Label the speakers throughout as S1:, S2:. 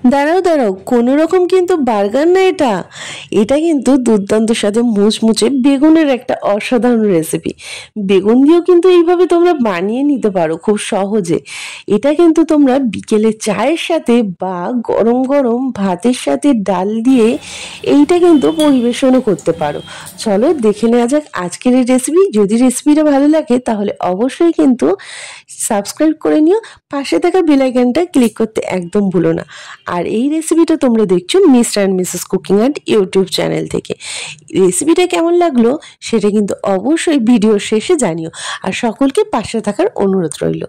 S1: দাঁড়াও দাঁড়াও, কোনো রকম কিন্তু বার্গার না, এটা এটা কিন্তু দুর্দান্ত স্বাদে মুচমুচে বেগুনের একটা অসাধারণ রেসিপি। বেগুন দিয়েও কিন্তু এইভাবে তোমরা বানিয়ে নিতে পারো খুব সহজে। এটা কিন্তু তোমরা বিকেলে চায়ের সাথে বা গরম গরম ভাতের সাথে ডাল দিয়ে এইটা কিন্তু পরিবেশনও করতে পারো। চলো দেখে নেওয়া যাক আজকের এই রেসিপি। যদি রেসিপিটা ভালো লাগে তাহলে অবশ্যই কিন্তু সাবস্ক্রাইব করে নিও, পাশে থাকা বেল আইকনটা ক্লিক করতে একদম ভুলো না। আর এই রেসিপিটা তোমরা দেখছো mister and Mrs cooking and YouTube channel থেকে। রেসিপিটা কেমন লাগলো সেটা কিন্তু অবশ্যই ভিডিওর শেষে জানিও, আর সকলকে পাশে থাকার অনুরোধ রইল।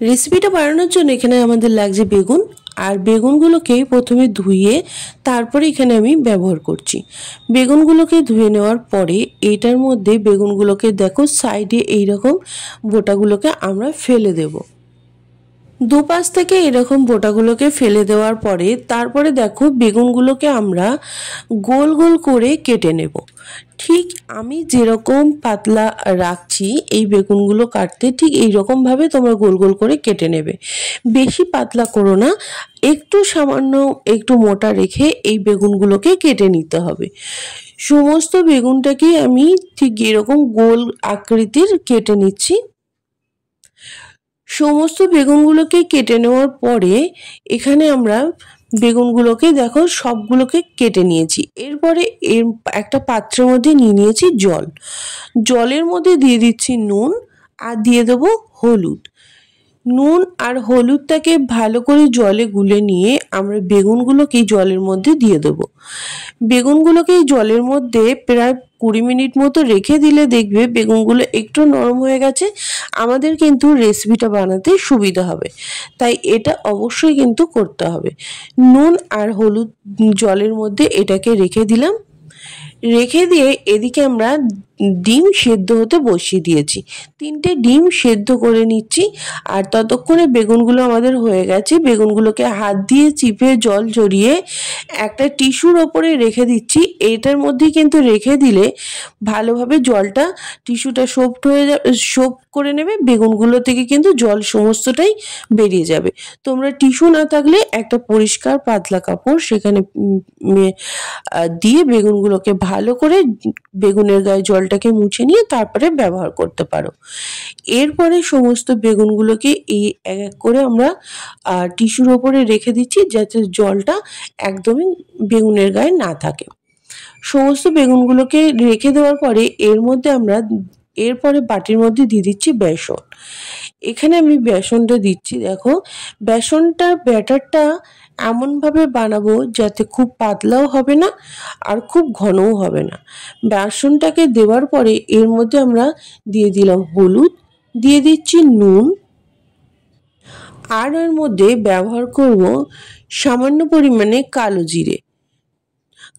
S1: রেসিপিটা বানানোর জন্য এখানে আমাদের লাগছে বেগুন, আর বেগুনগুলোকে প্রথমে ধুয়ে তারপরে এখানে আমি ব্যবহার করছি। বেগুনগুলোকে ধুয়ে নেওয়ার পরে এটার মধ্যে বেগুনগুলোকে দেখো সাইডে এইরকম বোটাগুলোকে আমরা ফেলে দেব। দুপাশ থেকে এরকম বোটাগুলোকে ফেলে দেওয়ার পরে তারপরে দেখো বেগুনগুলোকে আমরা গোল গোল করে কেটে নেব। ঠিক আমি যেরকম পাতলা রাখছি এই বেগুনগুলো কাটতে, ঠিক এইরকমভাবে তোমরা গোল গোল করে কেটে নেবে। বেশি পাতলা করো না, একটু সামান্য একটু মোটা রেখে এই বেগুনগুলোকে কেটে নিতে হবে। সমস্ত বেগুনটাকে আমি ঠিক এরকম গোল আকৃতির কেটে নিচ্ছি। সমস্ত বেগুনগুলোকে কেটে নেওয়ার পরে এখানে আমরা বেগুনগুলোকে দেখো সবগুলোকে কেটে নিয়েছি। এরপরে এর একটা পাত্রের মধ্যে নিয়ে নিয়েছি জল। জলের মধ্যে দিয়ে দিচ্ছি নুন আর দিয়ে দেবো হলুদ। নুন আর হলুদটাকে ভালো করে জলে গুলে নিয়ে আমরা বেগুনগুলোকে জলের মধ্যে দিয়ে দেবো। বেগুনগুলোকে জলের মধ্যে প্রায় 20 মিনিট মতো রেখে দিলে দেখবে বেগুনগুলো একটু নরম হয়ে গেছে। আমাদের কিন্তু রেসিপিটা বানাতে সুবিধা হবে, তাই এটা অবশ্যই কিন্তু করতে হবে। নুন আর হলুদ জলের মধ্যে এটাকে রেখে দিলাম। রেখে দিয়ে এদিকে আমরা ডিম সেদ্ধ হতে বসিয়ে দিয়েছি। 3টে ডিম সেদ্ধ করে নিচ্ছি। আর ততক্ষণে বেগুনগুলো আমাদের হয়ে গেছে। বেগুনগুলোকে হাত দিয়ে চিপে জল ঝরিয়ে একটা টিস্যুর ওপরে রেখে দিচ্ছি। এইটার মধ্যে কিন্তু রেখে দিলে ভালোভাবে জলটা টিস্যুটা সোপ করে নেবে। বেগুনগুলো থেকে কিন্তু জল সমস্তটাই বেরিয়ে যাবে। তোমরা টিস্যু না থাকলে একটা পরিষ্কার পাতলা কাপড় সেখানে দিয়ে বেগুনগুলোকে ভালো করে বেগুনের গায়ে জলটাকে মুছে নিয়ে তারপরে ব্যবহার করতে পারো। এরপরে সমস্ত বেগুনগুলোকে এই এক এক করে আমরা টিস্যুর ওপরে রেখে দিচ্ছি যাতে জলটা একদমই বেগুনের গায়ে না থাকে। সমস্ত বেগুনগুলোকে রেখে দেওয়ার পরে এরপরে বাটির মধ্যে দিয়ে দিচ্ছি বেসন। এখানে আমি বেসনটা দিচ্ছি। দেখো ব্যাটারটা এমনভাবে বানাবো যাতে খুব পাতলাও হবে না আর খুব ঘনও হবে না। বেসনটাকে দেওয়ার পরে এর মধ্যে আমরা দিয়ে দিলাম হলুদ, দিয়ে দিচ্ছি নুন, আর এর মধ্যে ব্যবহার করব সামান্য পরিমাণে কালো জিরে।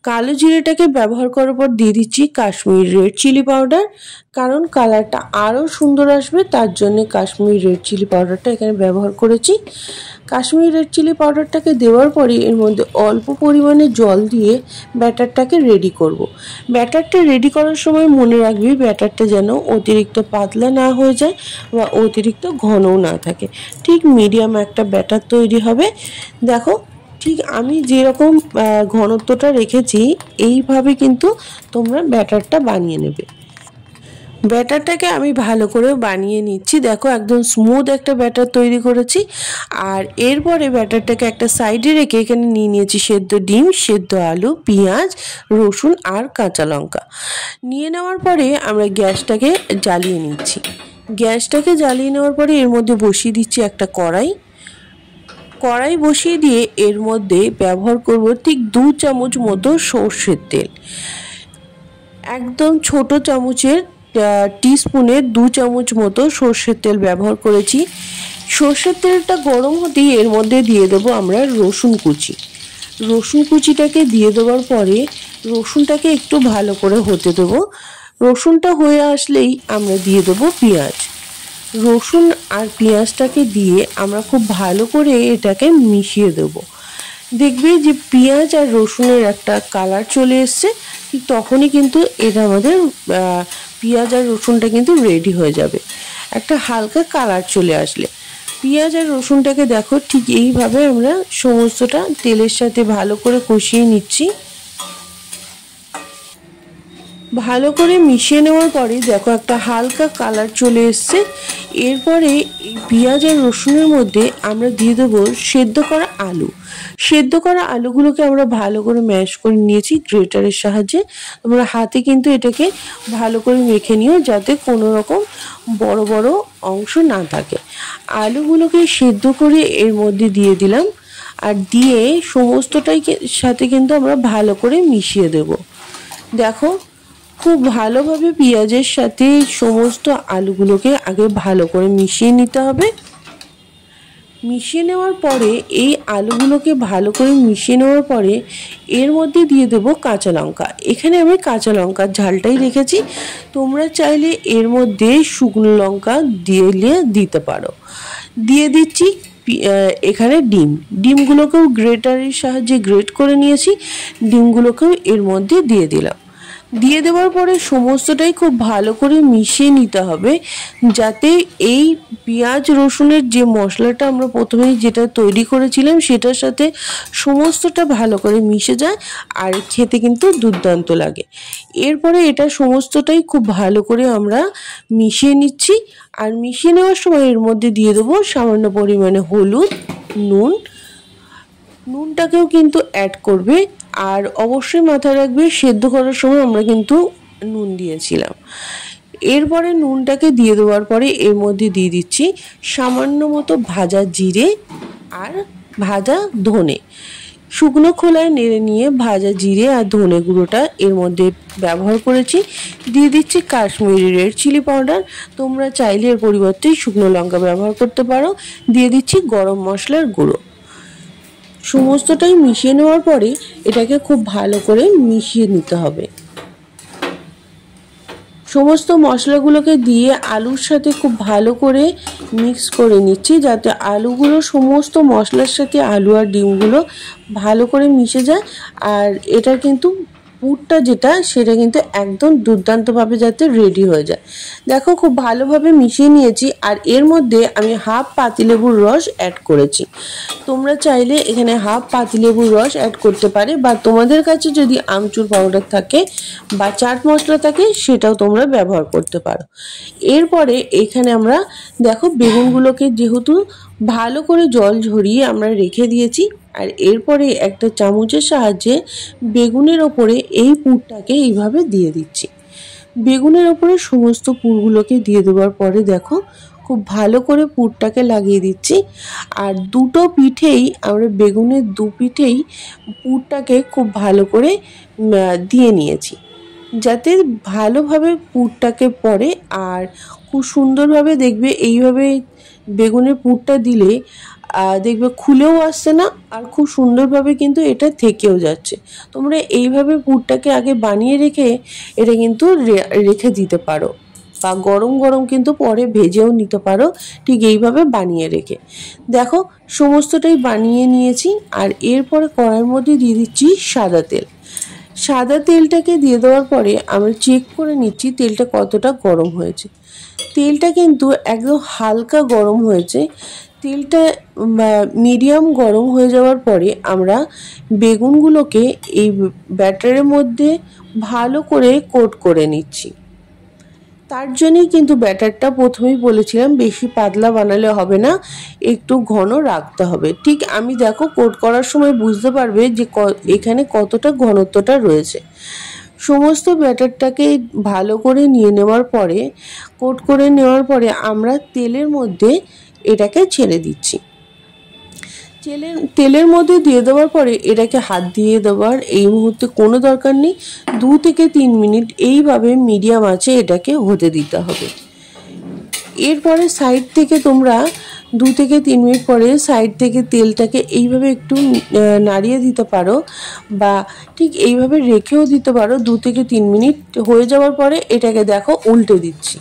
S1: কালো জিরেটাকে ব্যবহার করার পর দিয়ে দিচ্ছি কাশ্মীরি রেড চিলি পাউডার, কারণ কালারটা আরও সুন্দর আসবে তার জন্য কাশ্মীরি রেড চিলি পাউডারটা এখানে ব্যবহার করেছি। কাশ্মীরি রেড চিলি পাউডারটাকে দেওয়ার পরে এর মধ্যে অল্প পরিমাণে জল দিয়ে ব্যাটারটাকে রেডি করব। ব্যাটারটা রেডি করার সময় মনে রাখবি ব্যাটারটা যেন অতিরিক্ত পাতলা না হয়ে যায় বা অতিরিক্ত ঘনও না থাকে। ঠিক মিডিয়াম একটা ব্যাটার তৈরি হবে। দেখো ঠিক আমি যেরকম ঘনত্বটা রেখেছি এইভাবে কিন্তু তোমরা ব্যাটারটা বানিয়ে নেবে। ব্যাটারটাকে আমি ভালো করে বানিয়ে নিচ্ছি। দেখো একদম স্মুথ একটা ব্যাটার তৈরি করেছি। আর এরপরে ব্যাটারটাকে একটা সাইডে রেখে এখানে নিয়ে নিয়েছি সেদ্ধ ডিম, সেদ্ধ আলু, পেঁয়াজ, রসুন আর কাঁচা লঙ্কা। নিয়ে নেওয়ার পরে আমরা গ্যাসটাকে জ্বালিয়ে নিচ্ছি। গ্যাসটাকে জ্বালিয়ে নেওয়ার পরে এর মধ্যে বসিয়ে দিচ্ছি একটা কড়াই বসিয়ে দিয়ে এর মধ্যে ব্যবহার করব ঠিক 2 চামচ মতো সর্ষের তেল। একদম ছোট চামচের টিস্পুনে 2 চামচ মতো সর্ষের তেল ব্যবহার করেছি। সর্ষের তেলটা গরম হতেই এর মধ্যে দিয়ে দেবো আমরা রসুন কুচিটাকে দিয়ে দেওয়ার পরে রসুনটাকে একটু ভালো করে হতে দেবো। রসুনটা হয়ে আসলেই আমরা দিয়ে দেবো পেঁয়াজ। রসুন আর পেঁয়াজটাকে দিয়ে আমরা খুব ভালো করে এটাকে মিশিয়ে দেব। দেখবে যে পেঁয়াজ আর রসুনের একটা কালার চলে এসছে, ঠিক তখনই কিন্তু এটা আমাদের পেঁয়াজ আর রসুনটা কিন্তু রেডি হয়ে যাবে। একটা হালকা কালার চলে আসলে পেঁয়াজ আর রসুনটাকে দেখো ঠিক এইভাবে আমরা সমস্তটা তেলের সাথে ভালো করে কষিয়ে নিচ্ছি। ভালো করে মিশিয়ে নেওয়ার পরে দেখো একটা হালকা কালার চলে এসছে। এরপরে এই পেঁয়াজ আর রসুনের মধ্যে আমরা দিয়ে দেবো সেদ্ধ করা আলু। সেদ্ধ করা আলুগুলোকে আমরা ভালো করে ম্যাশ করে নিয়েছি গ্রেটারের সাহায্যে। তোমরা হাতে কিন্তু এটাকে ভালো করে মেখে নিও যাতে কোনো রকম বড় বড় অংশ না থাকে। আলুগুলোকে সেদ্ধ করে এর মধ্যে দিয়ে দিলাম, আর দিয়ে সমস্তটাই সাথে কিন্তু আমরা ভালো করে মিশিয়ে দেব। দেখো খুব ভালোভাবে পেঁয়াজের সাথে সমস্ত আলুগুলোকে আগে ভালো করে মিশিয়ে নিতে হবে। মিশিয়ে নেওয়ার পরে এই আলুগুলোকে ভালো করে মিশিয়ে নেওয়ার পরে এর মধ্যে দিয়ে দেবো কাঁচা লঙ্কা। এখানে আমি কাঁচা লঙ্কার ঝালটাই রেখেছি, তোমরা চাইলে এর মধ্যে শুকনো লঙ্কা দিতে পারো। দিয়ে দিচ্ছি এখানে ডিমগুলোকেও গ্রেটারের সাহায্যে গ্রেট করে নিয়েছি, ডিমগুলোকেও এর মধ্যে দিয়ে দিলাম। দিয়ে দেওয়ার পরে সমস্তটাই খুব ভালো করে মিশিয়ে নিতে হবে যাতে এই পেঁয়াজ রসুনের যে মশলাটা আমরা প্রথমেই যেটা তৈরি করেছিলাম সেটার সাথে সমস্তটা ভালো করে মিশে যায় আর খেতে কিন্তু দুর্দান্ত লাগে। এরপরে এটা সমস্তটাই খুব ভালো করে আমরা মিশিয়ে নিচ্ছি। আর মিশিয়ে নেওয়ার সময় এর মধ্যে দিয়ে দেবো সামান্য পরিমাণে হলুদ, নুনটাকেও কিন্তু অ্যাড করবে। আর অবশ্যই মাথায় রাখবে সেদ্ধ করার সময় আমরা কিন্তু নুন দিয়েছিলাম। এরপরে নুনটাকে দিয়ে দেওয়ার পরে এর মধ্যে দিয়ে দিচ্ছি সামান্য মতো ভাজা জিরে আর ভাজা ধনে। শুকনো খোলায় নেড়ে নিয়ে ভাজা জিরে আর ধনে গুঁড়োটা এর মধ্যে ব্যবহার করেছি। দিয়ে দিচ্ছি কাশ্মীরি রেড চিলি পাউডার, তোমরা চাইলে এর পরিবর্তে শুকনো লঙ্কা ব্যবহার করতে পারো। দিয়ে দিচ্ছি গরম মশলার গুঁড়ো। সমস্তটাই মিশিয়ে নেওয়ার পরে এটাকে খুব ভালো করে মিশিয়ে নিতে হবে। সমস্ত মশলাগুলোকে দিয়ে আলুর সাথে খুব ভালো করে মিক্স করে নিচ্ছি যাতে আলুগুলো সমস্ত মশলার সাথে আলু আর ডিমগুলো ভালো করে মিশে যায়। আর এটা কিন্তু পুরটা যেটা সেটা কিন্তু একদম দুর্দান্তভাবে যাতে রেডি হয়ে যায়। দেখো খুব ভালোভাবে মিশিয়ে নিয়েছি। আর এর মধ্যে আমি হাফ পাতিলেবুর রস অ্যাড করেছি। তোমরা চাইলে এখানে হাফ পাতিলেবুর রস অ্যাড করতে পারে, বা তোমাদের কাছে যদি আমচুর পাউডার থাকে বা চাট মশলা থাকে সেটাও তোমরা ব্যবহার করতে পারো। এরপরে এখানে আমরা দেখো বেগুনগুলোকে যেহেতু ভালো করে জল ঝরিয়ে আমরা রেখে দিয়েছি, আর এরপরে একটা চামচের সাহায্যে বেগুনের ওপরে এই পুরটাকে এইভাবে দিয়ে দিচ্ছি। বেগুনের ওপরে সমস্ত পুরগুলোকে দিয়ে দেওয়ার পরে দেখো খুব ভালো করে পুরটাকে লাগিয়ে দিচ্ছি। আর দুটো পিঠেই আমরা বেগুনের দু পিঠেই পুরটাকে খুব ভালো করে দিয়ে নিয়েছি যাতে ভালোভাবে পুরটাকে পড়ে। আর খুব সুন্দরভাবে দেখবে এইভাবে বেগুনের পুরটা দিলে দেখবে খুলেও আসছে না, আর খুব সুন্দরভাবে কিন্তু এটা থেকেও যাচ্ছে। তোমরা এইভাবে পুরটাকে আগে বানিয়ে রেখে এটা কিন্তু রেখে দিতে পারো, বা গরম গরম কিন্তু পরে ভেজেও নিতে পারো ঠিক এইভাবে বানিয়ে রেখে। দেখো সমস্তটাই বানিয়ে নিয়েছি। আর এরপরে কড়াইয়ের মধ্যে দিয়ে দিচ্ছি সাদা তেল। সাদা তেলটাকে দিয়ে দেওয়ার পরে আমরা চেক করে নিচ্ছি তেলটা কতটা গরম হয়েছে। তেলটা কিন্তু একদম হালকা গরম হয়েছে। তেলটা মিডিয়াম গরম হয়ে যাওয়ার পরে আমরা বেগুনগুলোকে এই ব্যাটারের মধ্যে ভালো করে কোট করে নিচ্ছি। তার জন্যই কিন্তু ব্যাটারটা প্রথমেই বলেছিলাম বেশি পাতলা বানালে হবে না, একটু ঘন রাখতে হবে। ঠিক আমি দেখো কোট করার সময় বুঝতে পারবে যে এখানে কতটা ঘনত্বটা রয়েছে। সমস্ত ব্যাটারটাকে ভালো করে নিয়ে নেওয়ার পরে কোট করে নেওয়ার পরে আমরা তেলের মধ্যে এটাকে ছেড়ে দিচ্ছি। তেলের মধ্যে দিয়ে দেওয়ার পরে এটাকে হাত দিয়ে দেওয়ার এই মুহূর্তে কোনো দরকার নেই। 2 থেকে 3 মিনিট এইভাবে মিডিয়াম আঁচে এটাকে হতে দিতে হবে। এরপরে সাইড থেকে তোমরা 2 থেকে 3 মিনিট পরে সাইড থেকে তেলটাকে এইভাবে একটু নাড়িয়ে দিতে পারো, বা ঠিক এইভাবে রেখেও দিতে পারো। 2 থেকে 3 মিনিট হয়ে যাওয়ার পরে এটাকে দেখো উল্টে দিচ্ছি।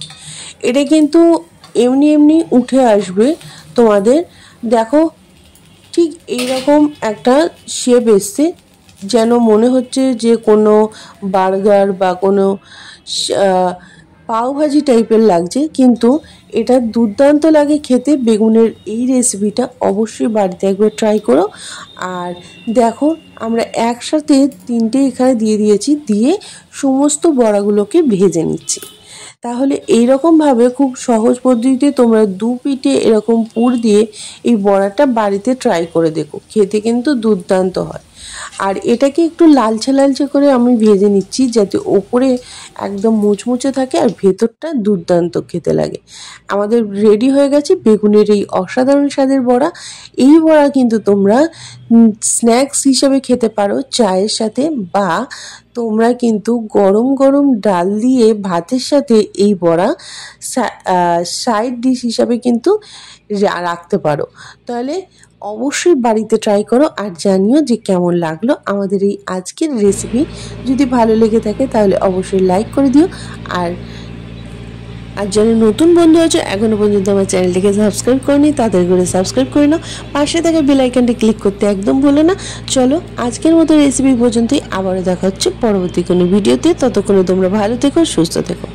S1: এটা কিন্তু এমনি এমনি উঠে আসবে তোমাদের। দেখো ঠিক এইরকম একটা শেপ এসছে, যেন মনে হচ্ছে যে কোনো বার্গার বা কোনো পাওভাজি টাইপের লাগছে, কিন্তু এটা দুর্দান্ত লাগে খেতে। বেগুনের এই রেসিপিটা অবশ্যই বাড়িতে একবার ট্রাই করো। আর দেখো আমরা একসাথে 3টে এখানে দিয়ে দিয়েছি, দিয়ে সমস্ত বড়াগুলোকে ভেজে নিচ্ছি। তাহলে এইরকমভাবে খুব সহজ পদ্ধতিতে তোমরা 2 পিঠে এরকম পুর দিয়ে এই বড়াটা বাড়িতে ট্রাই করে দেখো, খেতে কিন্তু দুর্দান্ত হয়। আর এটাকে একটু লালচে লালচে করে আমি ভেজে নিচ্ছি, যাতে ওপরে একদম মুচমুচে থাকে আর ভেতরটা দুর্দান্ত খেতে লাগে। আমাদের রেডি হয়ে গেছে বেগুনের এই অসাধারণ স্বাদের বড়া। এই বড়া কিন্তু তোমরা স্ন্যাক্স হিসেবে খেতে পারো চায়ের সাথে, বা তোমরা কিন্তু গরম গরম ডাল দিয়ে ভাতের সাথে এই বড়া সাইড ডিশ হিসাবে কিন্তু রাখতে পারো। তাহলে অবশ্যই বাড়িতে ট্রাই করো আর জানিও যে কেমন লাগলো আমাদের এই আজকের রেসিপি। যদি ভালো লেগে থাকে তাহলে অবশ্যই লাইক করে দিও। আর যারা নতুন বন্ধু আছে এখনো পর্যন্ত আমার চ্যানেলটিকে সাবস্ক্রাইব করেনি, তাদের করে সাবস্ক্রাইব করে নাও। পাশে থাকা বেল আইকনটি ক্লিক করতে একদম ভুলো না। চলো আজকের মতো রেসিপি পর্যন্তই, আবারও দেখা হচ্ছে পরবর্তী কোনো ভিডিওতে। ততক্ষণে তোমরা ভালো থেকো, সুস্থ থেকো।